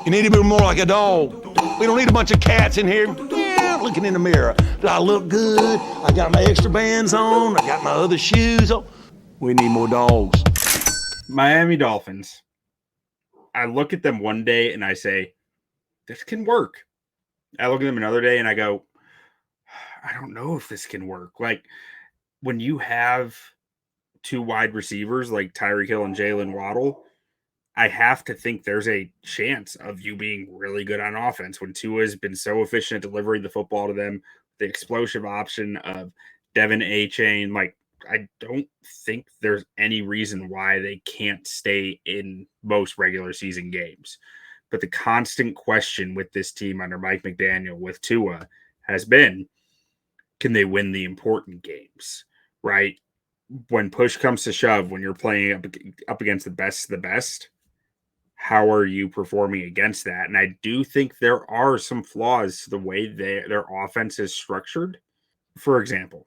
You need to be more like a dog. We don't need a bunch of cats in here looking in the mirror. Do I look good? I got my extra bands on. I got my other shoes on. We need more dogs. Miami Dolphins. I look at them one day and I say, this can work. I look at them another day and I go, I don't know if this can work. Like, when you have two wide receivers like Tyreek Hill and Jaylen Waddle, I have to think there's a chance of you being really good on offense when Tua has been so efficient at delivering the football to them. The explosive option of Devin Achane, like, I don't think there's any reason why they can't stay in most regular season games. But the constant question with this team under Mike McDaniel with Tua has been, can they win the important games, right? When push comes to shove, when you're playing up against the best of the best, how are you performing against that? And I do think there are some flaws to the way their offense is structured. For example,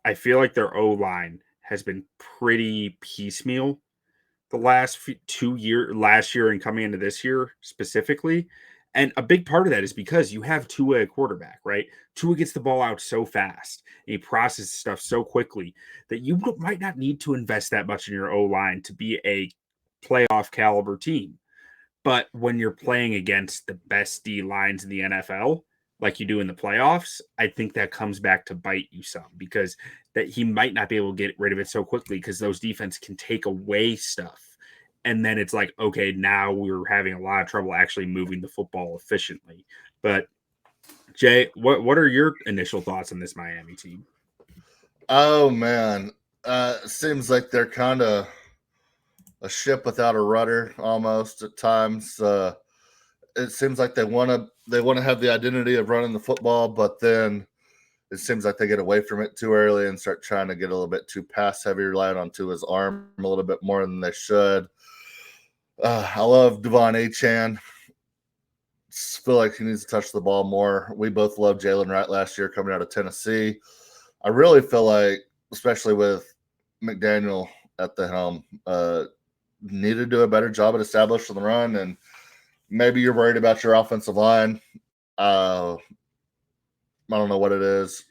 I feel like their O-line has been pretty piecemeal the last 2 years, last year and coming into this year specifically. And a big part of that is because you have Tua at quarterback, right? Tua gets the ball out so fast and he processes stuff so quickly that you might not need to invest that much in your O-line to be a playoff caliber team. But when you're playing against the best D lines in the NFL, like you do in the playoffs, I think that comes back to bite you some because that he might not be able to get rid of it so quickly because those defense can take away stuff. And then it's like, okay, now we're having a lot of trouble actually moving the football efficiently. But Jay, what are your initial thoughts on this Miami team? Oh man, seems like they're kind of a ship without a rudder almost at times. It seems like they want to have the identity of running the football, but then it seems like they get away from it too early and start trying to get a little bit too pass heavy, relying on his arm a little bit more than they should. I love Devon Achane. Feel like he needs to touch the ball more. We both loved Jalen Wright last year coming out of Tennessee. I really feel like, especially with McDaniel at the helm, need to do a better job at establishing the run. And maybe you're worried about your offensive line. I don't know what it is.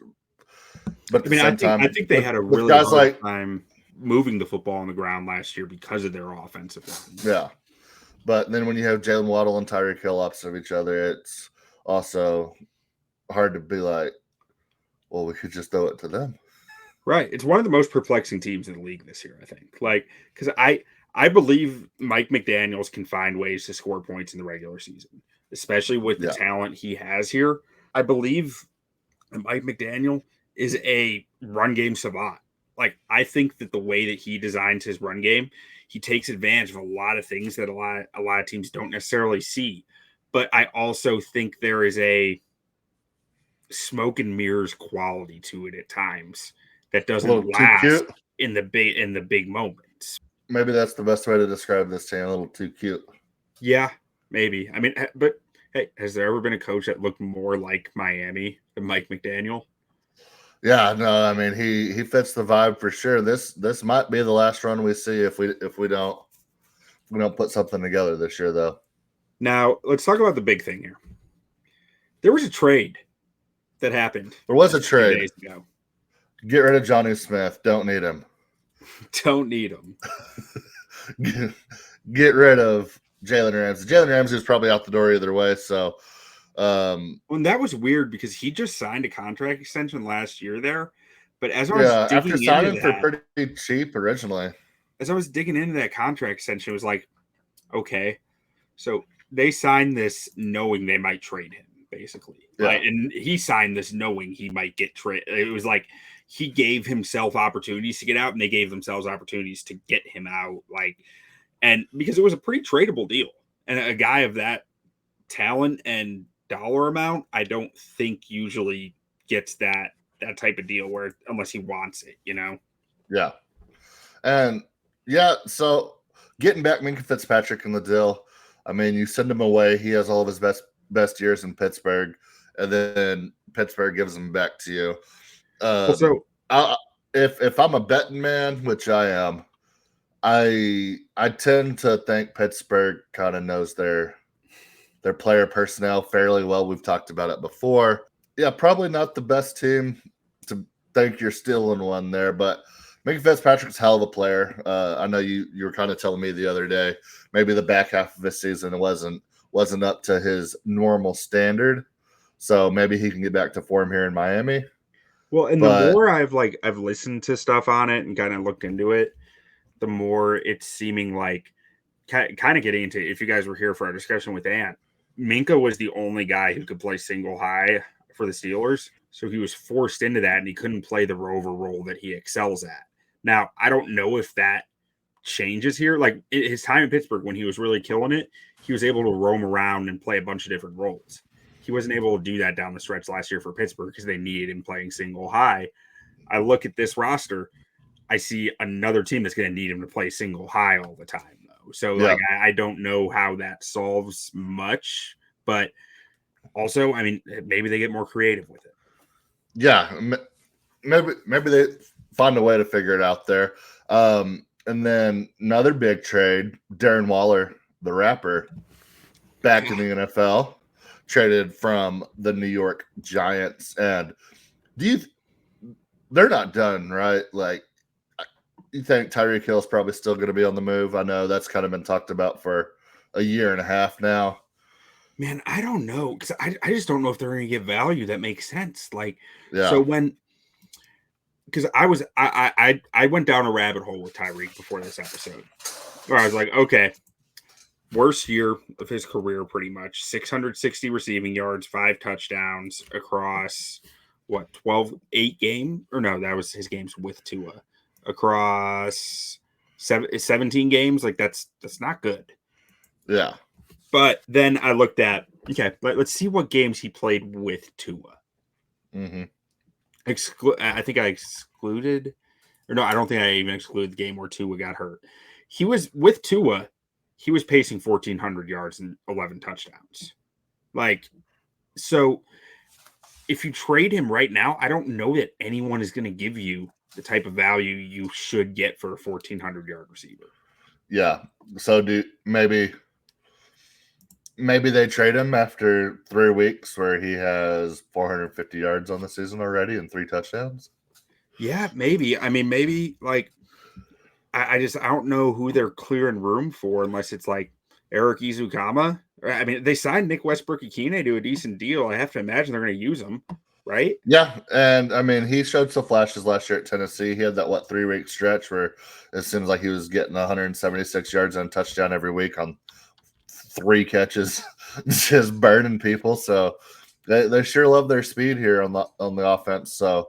But I think they had a really hard time moving the football on the ground last year because of their offensive line. Yeah. But then when you have Jaylen Waddle and Tyreek Hill opposite of each other, it's also hard to be like, well, we could just throw it to them. Right. It's one of the most perplexing teams in the league this year, I think. Like, because I believe Mike McDaniels can find ways to score points in the regular season, especially with the talent he has here. I believe Mike McDaniel is a run game savant. Like, I think that the way that he designs his run game, he takes advantage of a lot of things that a lot of teams don't necessarily see. But I also think there is a smoke and mirrors quality to it at times that doesn't last in the big moments. Maybe that's the best way to describe this team. A little too cute. Yeah, maybe. I mean, but hey, has there ever been a coach that looked more like Miami than Mike McDaniel? Yeah, no, I mean he fits the vibe for sure. This might be the last run we see if we don't put something together this year, though. Now let's talk about the big thing here. There was a trade that happened. There was a trade. Days ago. Get rid of Johnny Smith. Don't need him. Don't need him. Get rid of Jalen Ramsey. Jalen Ramsey was probably out the door either way. So, and that was weird because he just signed a contract extension last year there. But as I was after signing for pretty cheap originally, as I was digging into that contract extension, it was like, okay, so they signed this knowing they might trade him, basically. Yeah. Right? And he signed this knowing he might get traded. It was like he gave himself opportunities to get out, and they gave themselves opportunities to get him out. And because it was a pretty tradable deal, and a guy of that talent and dollar amount, I don't think usually gets that type of deal where unless he wants it, you know? Yeah. And yeah, so getting back Minkah Fitzpatrick in the deal, I mean, you send him away. He has all of his best years in Pittsburgh, and then Pittsburgh gives him back to you. If I'm a betting man, which I am, I tend to think Pittsburgh kind of knows their their player personnel fairly well. We've talked about it before. Yeah, probably not the best team to think you're stealing one there, but Minkah Fitzpatrick's a hell of a player. I know you were kind of telling me the other day, maybe the back half of this season wasn't up to his normal standard. So maybe he can get back to form here in Miami. Well, and the more I've listened to stuff on it and kind of looked into it, the more it's seeming like kind of getting into, if you guys were here for our discussion with Ant, Minkah was the only guy who could play single high for the Steelers. So he was forced into that and he couldn't play the rover role that he excels at. Now, I don't know if that changes here. Like his time in Pittsburgh, when he was really killing it, he was able to roam around and play a bunch of different roles. He wasn't able to do that down the stretch last year for Pittsburgh because they needed him playing single high. I look at this roster, I see another team that's going to need him to play single high all the time, though. So, like, I don't know how that solves much, but also, I mean, maybe they get more creative with it. Yeah, maybe they find a way to figure it out there. And then another big trade, Darren Waller, the rapper, back in the NFL, traded from the New York Giants. And they're not done, right? Like, you think Tyreek Hill is probably still going to be on the move? I know that's kind of been talked about for a year and a half now. Man, I don't know, because I just don't know if they're going to get value that makes sense. Like, so because I went down a rabbit hole with Tyreek before this episode, where I was like, okay, worst year of his career, pretty much 660 receiving yards, 5 touchdowns across 8 games, or no, that was his games with Tua, across 17 games. Like that's not good. Yeah. But then I looked at, okay, let's see what games he played with Tua. Mm-hmm. I think I excluded, or no, I don't think I even excluded the game where Tua got hurt. He was with Tua, he was pacing 1,400 yards and 11 touchdowns. Like, so if you trade him right now, I don't know that anyone is going to give you the type of value you should get for a 1,400 yard receiver. Yeah. So maybe they trade him after 3 weeks where he has 450 yards on the season already and 3 touchdowns. Yeah, maybe. I mean, maybe like I don't know who they're clearing room for unless it's like Eric Izukama. I mean, they signed Nick Westbrook-Ikhine to a decent deal. I have to imagine they're going to use him, right? Yeah, and I mean, he showed some flashes last year at Tennessee. He had that 3-week stretch where it seems like he was getting 176 yards and a touchdown every week on 3 catches, just burning people. So they sure love their speed here on the offense. So,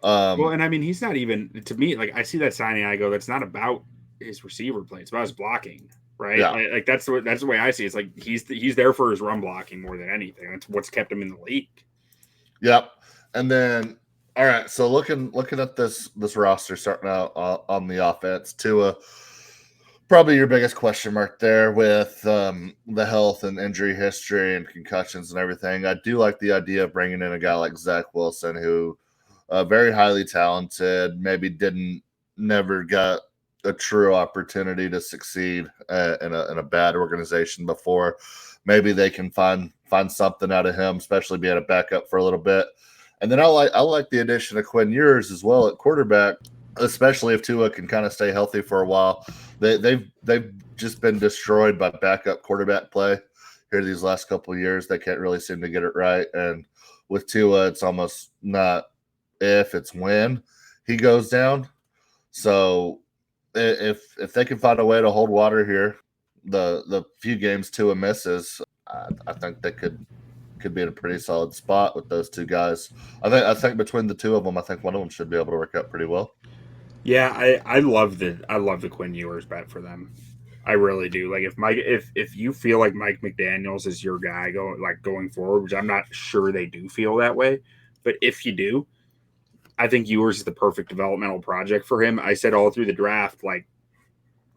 well, and I mean, he's not even, to me, like I see that signing, I go, that's not about his receiver play; it's about his blocking, right? Yeah. Like that's the way I see it. It's like he's there for his run blocking more than anything. That's what's kept him in the league. Yep. And then, all right. So looking at this roster starting out on the offense, Tua, probably your biggest question mark there with the health and injury history and concussions and everything. I do like the idea of bringing in a guy like Zach Wilson, who very highly talented, maybe never got a true opportunity to succeed in a bad organization before. Maybe they can find something out of him, especially being a backup for a little bit. And then I like the addition of Quinn Ewers as well at quarterback, especially if Tua can kind of stay healthy for a while. They've just been destroyed by backup quarterback play here these last couple of years. They can't really seem to get it right. And with Tua, it's almost not if, it's when he goes down. So if they can find a way to hold water here, the few games Tua misses, I think they could be in a pretty solid spot with those 2 guys. I think between the 2 of them, I think one of them should be able to work out pretty well. Yeah, I love the Quinn Ewers bet for them. I really do. Like if you feel like Mike McDaniels is your guy going forward, which I'm not sure they do feel that way, but if you do, I think Ewers is the perfect developmental project for him. I said all through the draft, like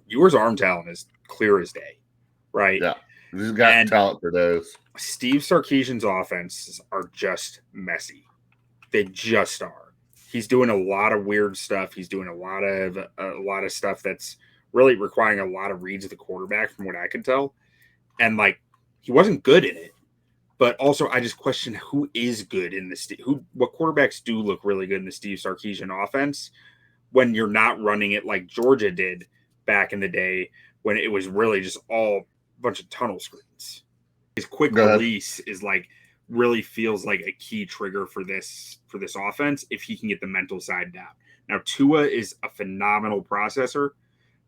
Ewers' arm talent is clear as day, right? Yeah, he's got talent for those. Steve Sarkisian's offenses are just messy. They just are. He's doing a lot of weird stuff. He's doing a lot of stuff that's really requiring a lot of reads of the quarterback, from what I can tell. And like he wasn't good in it. But also, I just question who is good in this. What quarterbacks do look really good in the Steve Sarkisian offense when you're not running it like Georgia did back in the day when it was really just all a bunch of tunnel screens. His quick release is like really feels like a key trigger for this offense if he can get the mental side down. Now Tua is a phenomenal processor.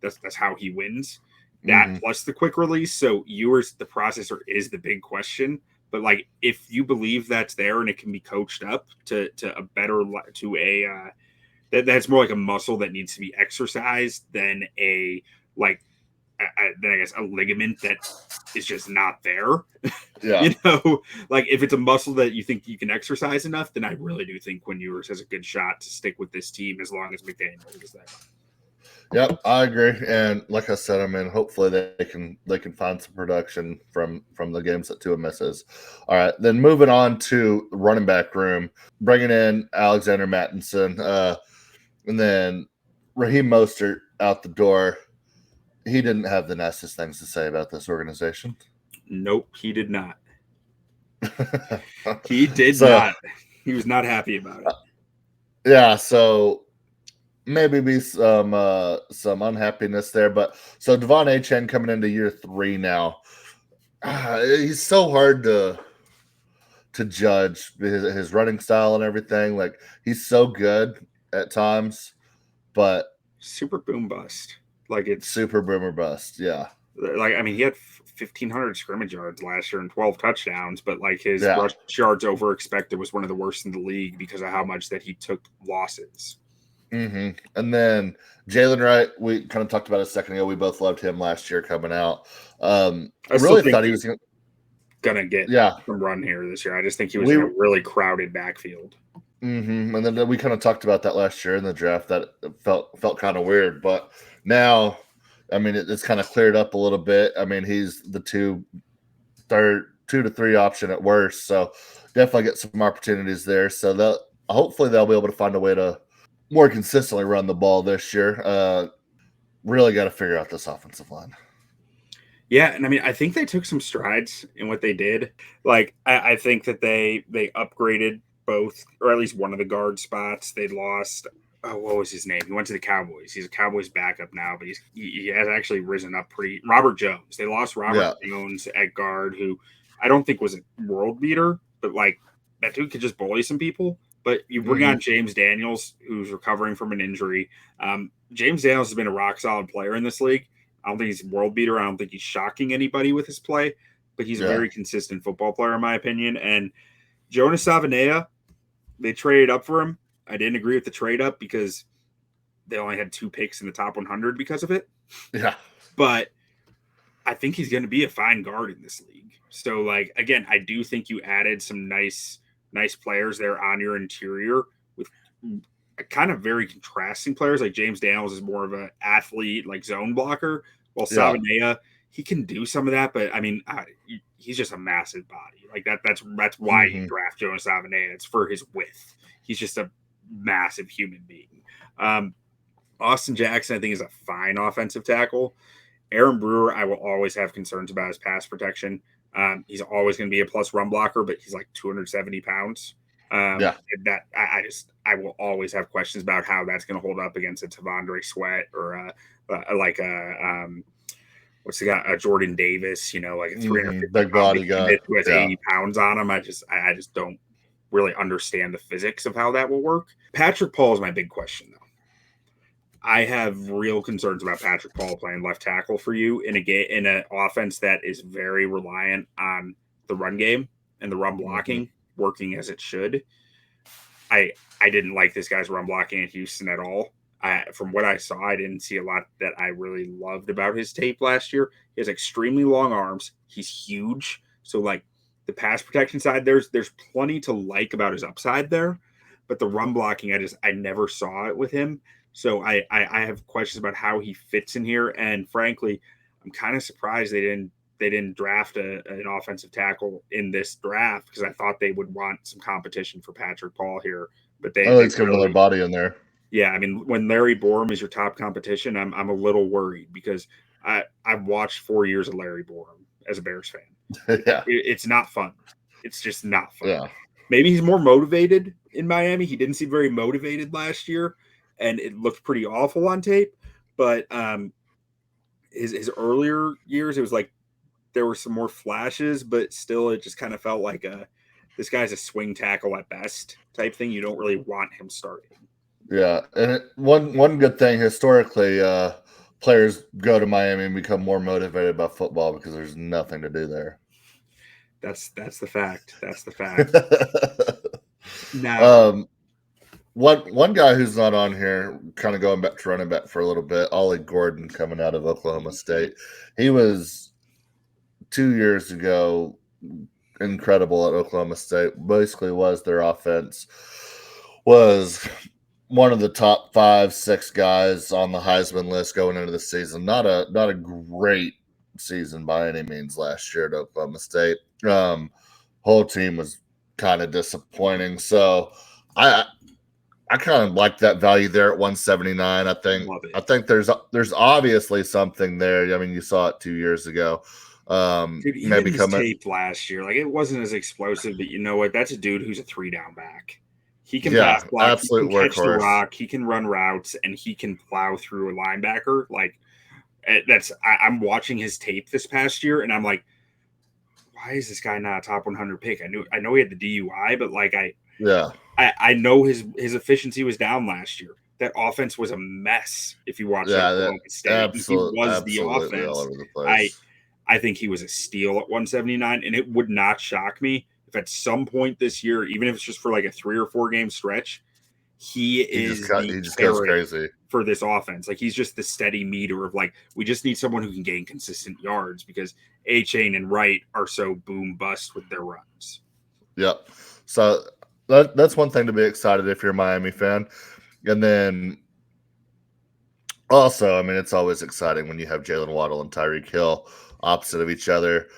That's how he wins. That plus the quick release. So Ewers, the processor, is the big question. But like, if you believe that's there and it can be coached up to a better that's more like a muscle that needs to be exercised than I guess a ligament that is just not there. Yeah. Like if it's a muscle that you think you can exercise enough, then I really do think Quinn Ewers has a good shot to stick with this team as long as McDaniel is there. Yep, I agree. And like I said, I mean, hopefully they can find some production from the games that Tua misses. All right, then moving on to running back room, bringing in Alexander Mattinson, and then Raheem Mostert out the door. He didn't have the nicest things to say about this organization. Nope, he did not. He did not. He was not happy about it. Yeah, so maybe be some unhappiness there, but so Devon Achane coming into year 3 now. He's so hard to judge his running style and everything. Like he's so good at times, but super boom bust. Like it's super boomer bust. Yeah. Like I mean, he had 1,500 scrimmage yards last year and 12 touchdowns, but like his rush yards over expected was one of the worst in the league because of how much that he took losses. And then Jalen Wright, we kind of talked about a second ago. We both loved him last year coming out. I really thought he was gonna get some run here this year. I just think he was in a really crowded backfield. And then we kind of talked about that last year in the draft. That felt kind of weird, but now, I mean, it's kind of cleared up a little bit. I mean, he's the 2 to 3 option at worst, so definitely get some opportunities there. So hopefully they'll be able to find a way to more consistently run the ball this year. Really got to figure out this offensive line. Yeah, and I mean, I think they took some strides in what they did. Like, I think that they upgraded both, or at least one of the guard spots. They lost. Oh, what was his name? He went to the Cowboys. He's a Cowboys backup now, but he has actually risen up pretty. Robert Jones. They lost Robert Jones at guard, who I don't think was a world beater, but like that dude could just bully some people. But you bring on James Daniels, who's recovering from an injury. James Daniels has been a rock solid player in this league. I don't think he's a world beater. I don't think he's shocking anybody with his play, but he's a very consistent football player, in my opinion. And Jonas Savaiinaea, they traded up for him. I didn't agree with the trade up because they only had 2 picks in the top 100 because of it. Yeah. But I think he's going to be a fine guard in this league. So, like, again, I do think you added some nice players there on your interior with kind of very contrasting players. Like James Daniels is more of an athlete, like zone blocker, while Savaiinaea, he can do some of that, but I mean, he's just a massive body. Like that's why you draft Jonas Savaiinaea. It's for his width. He's just a massive human being. Austin Jackson, I think, is a fine offensive tackle. Aaron Brewer, I will always have concerns about his pass protection. He's always going to be a plus run blocker, but he's like 270 pounds. That I will always have questions about how that's going to hold up against a Tavondre Sweat or what's the guy, Jordan Davis, like a 350 big body guy who has 80 pounds on him. I just don't really understand the physics of how that will work. Patrick Paul is my big question, though. I have real concerns about Patrick Paul playing left tackle for you in an offense that is very reliant on the run game and the run blocking working as it should. I didn't like this guy's run blocking at Houston at all. From what I saw, I didn't see a lot that I really loved about his tape last year. He has extremely long arms. He's huge. So, like, the pass protection side, there's plenty to like about his upside there. But the run blocking, I never saw it with him. So I have questions about how he fits in here. And frankly, I'm kind of surprised they didn't draft an offensive tackle in this draft because I thought they would want some competition for Patrick Paul here. But let's get another body in there. Yeah, I mean, when Larry Borum is your top competition, I'm a little worried because I've watched 4 years of Larry Borum as a Bears fan. Yeah. It's not fun. It's just not fun. Yeah. Maybe he's more motivated in Miami. He didn't seem very motivated last year, and it looked pretty awful on tape. But his earlier years, it was like there were some more flashes, but still, it just kind of felt like this guy's a swing tackle at best type thing. You don't really want him starting. Yeah, and one good thing historically, players go to Miami and become more motivated by football because there's nothing to do there. That's the fact. That's the fact. Now, one guy who's not on here, kind of going back to running back for a little bit, Ollie Gordon coming out of Oklahoma State. He was 2 years ago incredible at Oklahoma State. Basically, was their offense was one of the top 5-6 guys on the Heisman list going into the season. Not a great season by any means last year at Oklahoma State. Whole team was kind of disappointing. So I kind of like that value there at 179. I think there's obviously something there. I mean, you saw it 2 years ago. Dude, even his tape last year, like it wasn't as explosive, but you know what? That's a dude who's a 3-down back. He can pass block, absolute he can catch the workhorse. rock, he can run routes, and he can plow through a linebacker. Like I'm watching his tape this past year, and I'm like, why is this guy not a top 100 pick? I know he had the DUI, but like I know his efficiency was down last year. That offense was a mess. If you watch Oklahoma State, he was the offense. All over the place. I think he was a steal at 179, and it would not shock me if at some point this year, even if it's just for like a 3 or 4 game stretch, he just goes crazy for this offense. Like he's just the steady meter of like, we just need someone who can gain consistent yards because Achane and Wright are so boom bust with their runs. Yep. So that's one thing to be excited if you're a Miami fan. And then also, I mean, it's always exciting when you have Jaylen Waddle and Tyreek Hill opposite of each other.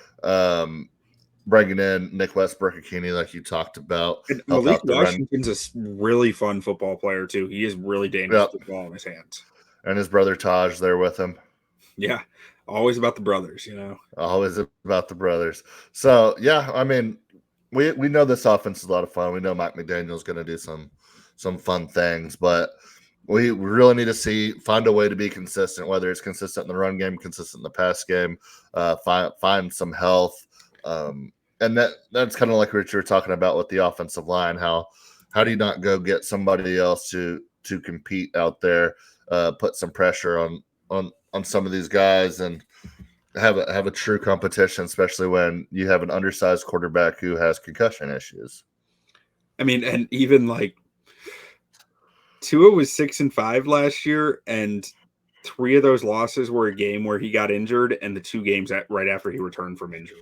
Bringing in Nick Westbrook Achane, like you talked about. And Malik Washington's a really fun football player, too. He is really dangerous with the ball in his hands. And his brother Taj there with him. Yeah. Always about the brothers, you know. Always about the brothers. So, yeah, I mean, we know this offense is a lot of fun. We know Mike McDaniel is going to do some fun things, but we really need to find a way to be consistent, whether it's consistent in the run game, consistent in the pass game, find some health. And that's kind of like what you were talking about with the offensive line. How do you not go get somebody else to compete out there, put some pressure on some of these guys and have a true competition, especially when you have an undersized quarterback who has concussion issues. I mean, and even like Tua was 6-5 last year, and 3 of those losses were a game where he got injured, and the 2 games right after he returned from injury.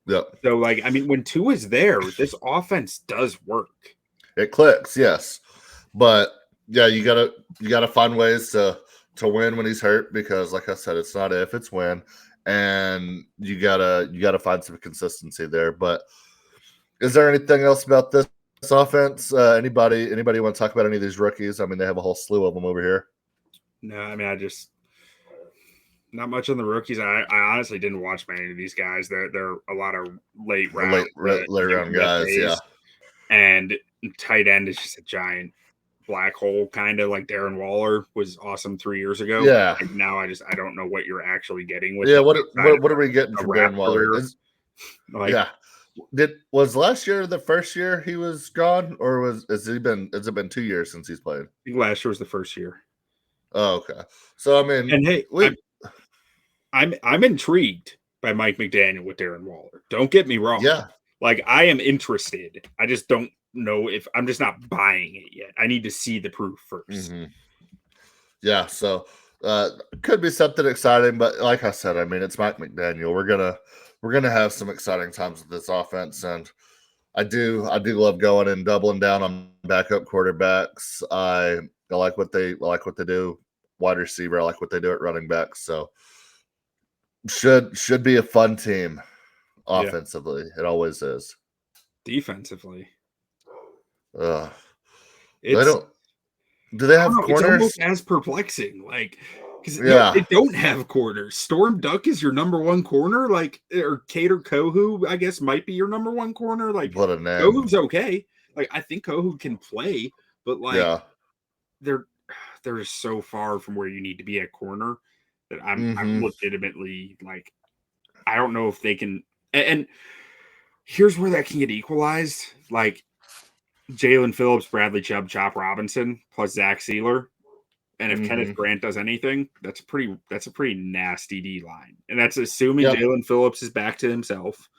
Yep. So, like, I mean, when Tua's there, this offense does work. It clicks, yes, but yeah, you gotta find ways to win when he's hurt because, like I said, it's not if, it's when, and you gotta find some consistency there. But is there anything else about this offense? Anybody want to talk about any of these rookies? I mean, they have a whole slew of them over here. No, I mean, not much on the rookies. I honestly didn't watch many of these guys. They're a lot of late round guys, yeah. And tight end is just a giant black hole, kind of like Darren Waller was awesome 3 years ago. Yeah. And now I don't know what you're actually getting with. Yeah. What are we getting from Darren Waller? Was last year the first year he was gone, or has it been 2 years since he's played? I think last year was the first year. Oh, okay. So I mean, and hey, I'm intrigued by Mike McDaniel with Darren Waller. Don't get me wrong. Yeah. Like I am interested. I just don't know if I'm just not buying it yet. I need to see the proof first. Mm-hmm. Yeah. So could be something exciting, but like I said, I mean, it's Mike McDaniel. We're gonna have some exciting times with this offense, and I do love going and doubling down on backup quarterbacks. I like what they do. Wide receiver, I like what they do at running back. So should be a fun team offensively. Yeah. It always is. Defensively, do they have corners? It's almost as perplexing, like No, they don't have corners. Storm Duck is your number one corner, like, or Cater Kohu, I guess, might be your number one corner. Like, what a name. Kohu's okay. Like, I think Kohu can play, but like, they're so far from where you need to be at corner that I'm legitimately like, I don't know if they can. And here's where that can get equalized. Like, Jalen Phillips, Bradley Chubb, Chop Robinson, plus Zach Sealer. And if Kenneth Grant does anything, that's a pretty nasty D line. And that's assuming Jalen Phillips is back to himself,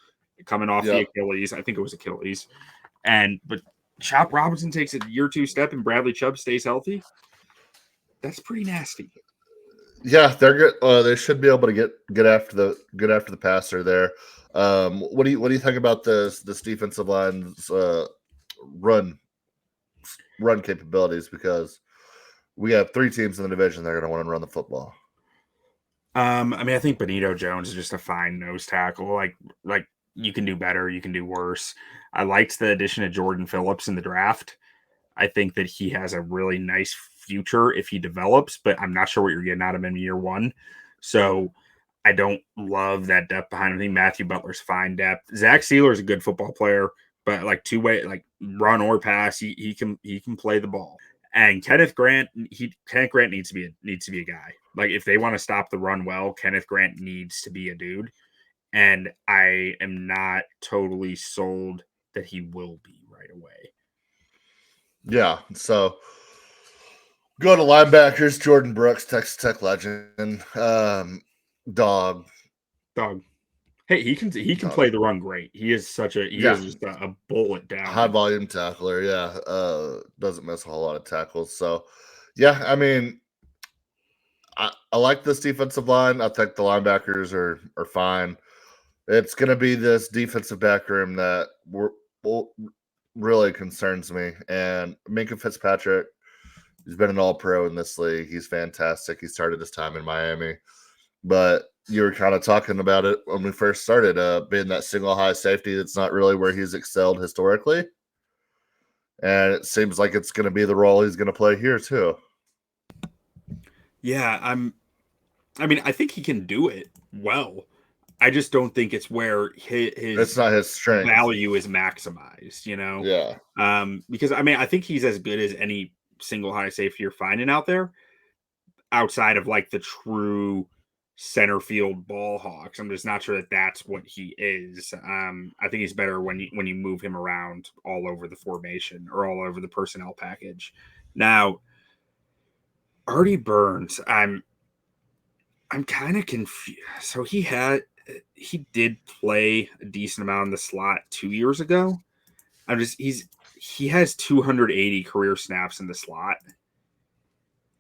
coming off the Achilles. I think it was Achilles. But Chop Robinson takes a year 2 step and Bradley Chubb stays healthy. That's pretty nasty. Yeah, they're good. They should be able to get after the passer there. What do you think about this defensive line's run capabilities? Because we have 3 teams in the division that are going to want to run the football. I mean, I think Benito Jones is just a fine nose tackle. Like you can do better, you can do worse. I liked the addition of Jordan Phillips in the draft. I think that he has a really nice future if he develops, but I'm not sure what you're getting out of him in year 1. So I don't love that depth behind him. I think Matthew Butler's fine depth. Zach Sealer is a good football player, but like two-way, like run or pass, he can play the ball. And Kenneth Grant needs to be a guy. Like, if they want to stop the run well, Kenneth Grant needs to be a dude. And I am not totally sold that he will be right away. Yeah. So go to linebackers. Jordan Brooks, Texas Tech legend. Dog. Hey, he can play the run great. He is is just a bullet down. High volume tackler, doesn't miss a whole lot of tackles. So, yeah, I mean, I like this defensive line. I think the linebackers are fine. It's going to be this defensive back room that really concerns me. And Minkah Fitzpatrick, he's been an all-pro in this league. He's fantastic. He started his time in Miami. But you were kind of talking about it when we first started, being that single high safety. That's not really where he's excelled historically. And it seems like it's going to be the role he's going to play here too. Yeah, I think he can do it well. I just don't think it's where it's not his strength. Value is maximized, Yeah. Because I think he's as good as any single high safety you're finding out there, outside of like the true center field ball hawks. I'm just not sure that that's what he is. I think he's better when you move him around all over the formation or all over the personnel package. Now, Artie Burns, I'm kind of confused. So he did play a decent amount in the slot 2 years ago. He has 280 career snaps in the slot.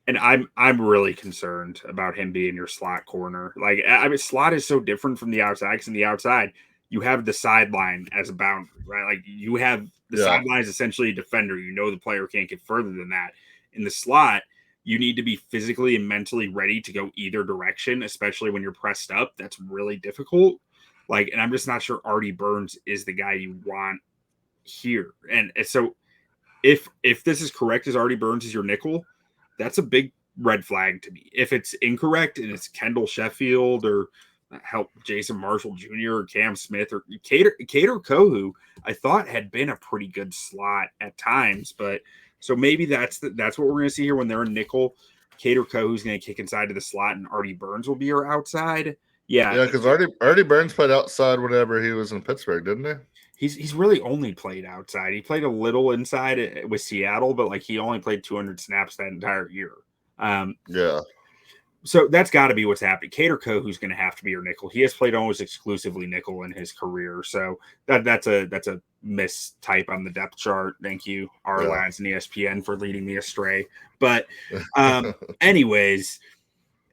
And I'm really concerned about him being your slot corner. Like, slot is so different from the outside, because in the outside, you have the sideline as a boundary, right? Like, you have the sideline is essentially a defender. The player can't get further than that. In the slot, you need to be physically and mentally ready to go either direction, especially when you're pressed up. That's really difficult. Like, and I'm just not sure Artie Burns is the guy you want here. And so if this is correct, as Artie Burns is your nickel, that's a big red flag to me. If it's incorrect and it's Kendall Sheffield or Jason Marshall Jr. or Cam Smith or Cater Kohu, I thought had been a pretty good slot at times. But so maybe that's what we're going to see here when they're in nickel. Cater Kohu's going to kick inside to the slot and Artie Burns will be your outside. Yeah, because Artie Burns played outside whenever he was in Pittsburgh, didn't he? He's really only played outside. He played a little inside with Seattle, but like he only played 200 snaps that entire year. So that's got to be what's happening. Cater Kohu's going to have to be your nickel. He has played almost exclusively nickel in his career, so that's a mistype on the depth chart. Thank you, our lads and ESPN, for leading me astray. But anyways.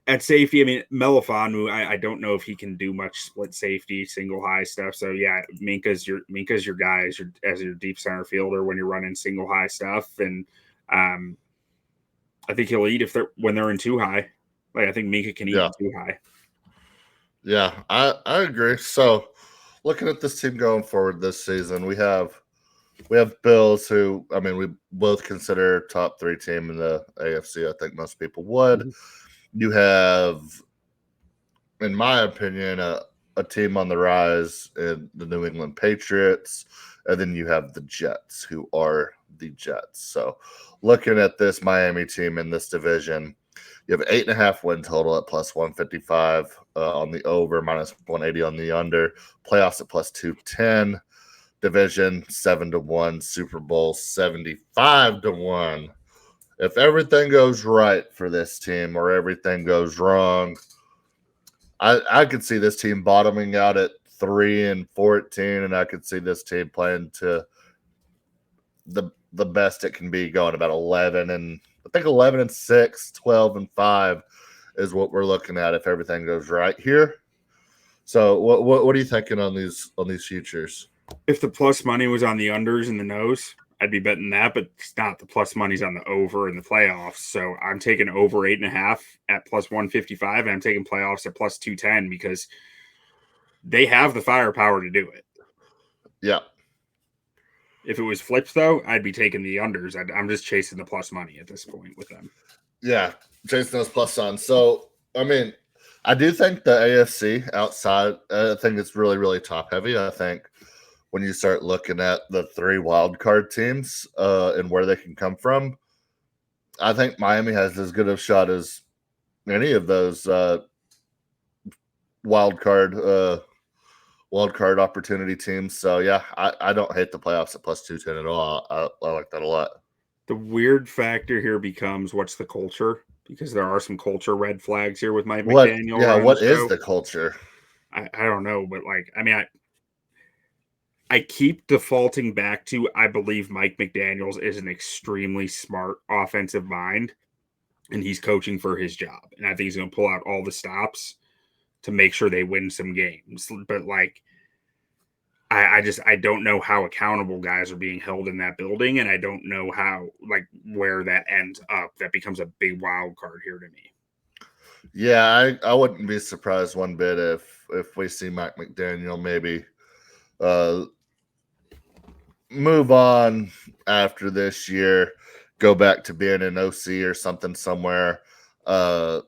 At safety, Melifanu, I don't know if he can do much split safety, single high stuff. So yeah, Minkah's your guy as your deep center fielder when you're running single high stuff, and I think he'll eat when they're in too high. Like, I think Minkah can eat too high. Yeah, I agree. So looking at this team going forward this season, we have Bills, who we both consider top 3 team in the AFC. I think most people would. You have, in my opinion, a team on the rise in the New England Patriots, and then you have the Jets, who are the Jets. So looking at this Miami team in this division, you have 8.5 win total at plus 155 on the over, minus 180 on the under, playoffs at plus 210, division 7-1, Super Bowl 75-1. If everything goes right for this team or everything goes wrong, I could see this team bottoming out at 3-14, and I could see this team playing to the best it can be, going about 11 and I think 11-6, 12-5 is what we're looking at if everything goes right here. So what are you thinking on these futures? If the plus money was on the unders and the nose, I'd be betting that, but it's not. The plus money's on the over in the playoffs. So I'm taking over 8.5 at plus 155, and I'm taking playoffs at plus 210 because they have the firepower to do it. Yeah. If it was flips, though, I'd be taking the unders. I'm just chasing the plus money at this point with them. Yeah, chasing those plus on. So, I mean, I do think the AFC outside, I think it's really, really top heavy. I think when you start looking at the 3 wild card teams and where they can come from, I think Miami has as good of a shot as any of those wild card opportunity teams. So yeah, I don't hate the playoffs at plus 210 at all. I like that a lot. The weird factor here becomes what's the culture, because there are some culture red flags here with Mike McDaniel. Yeah, what is the culture? I don't know, but I keep defaulting back to I believe Mike McDaniels is an extremely smart offensive mind, and he's coaching for his job. And I think he's going to pull out all the stops to make sure they win some games. But I don't know how accountable guys are being held in that building, and I don't know how where that ends up. That becomes a big wild card here to me. Yeah, I wouldn't be surprised one bit if we see Mike McDaniel maybe move on after this year, go back to being an OC or something somewhere, have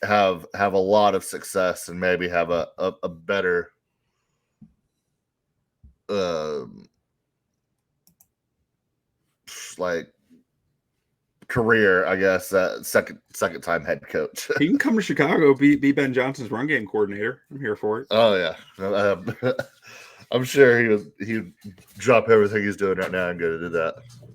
a lot of success and maybe have a better career, I guess. Second time head coach. He can come to Chicago, be Ben Johnson's run game coordinator. I'm here for it. Oh yeah, I'm sure he'd drop everything he's doing right now and go to do that.